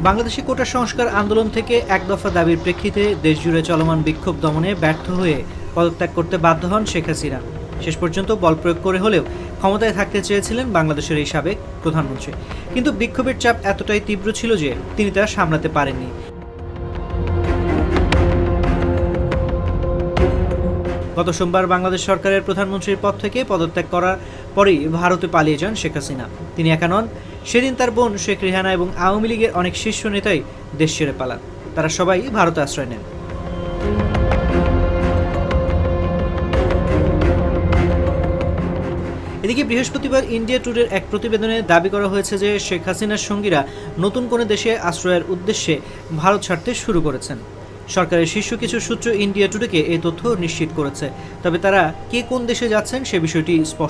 বাংলাদেশে কোটা সংস্কার আন্দোলন থেকে এক দফা দাবির প্রেক্ষিতে দেশজুড়ে চলমান বিক্ষোভ দমনে ব্যর্থ হয়ে পদত্যাগ করতে বাধ্য হন শেখ হাসিনা। শেষ পর্যন্ত বল প্রয়োগ করে হলেও ক্ষমতায় থাকতে চেয়েছিলেন বাংলাদেশের এই সাবেক প্রধানমন্ত্রী, কিন্তু বিক্ষোভের চাপ এতটাই তীব্র ছিল যে তিনি তা সামলাতে পারেননি। গত সোমবার বাংলাদেশ সরকারের প্রধানমন্ত্রীর পদ থেকে পদত্যাগ করার পরেই ভারতে পালিয়ে যান শেখ হাসিনা। তিনি একা নন, সেদিন তার বোন শেখ রেহানা এবং আওয়ামী লীগের অনেক শীর্ষ নেতাই দেশ ছেড়ে পালান। তারা সবাই ভারতে আশ্রয় নেন। এদিকে বৃহস্পতিবার ইন্ডিয়া টুডের এক প্রতিবেদনে দাবি করা হয়েছে যে শেখ হাসিনার সঙ্গীরা নতুন কোনো দেশে আশ্রয়ের উদ্দেশ্যে ভারত ছাড়তে শুরু করেছেন। সরকারের শীর্ষ কিছু সূত্র ইন্ডিয়া টুডেকে এই তথ্য নিশ্চিত করেছে, তবে তারা কে কোন দেশে যাচ্ছেন সে বিষয়টি স্পষ্ট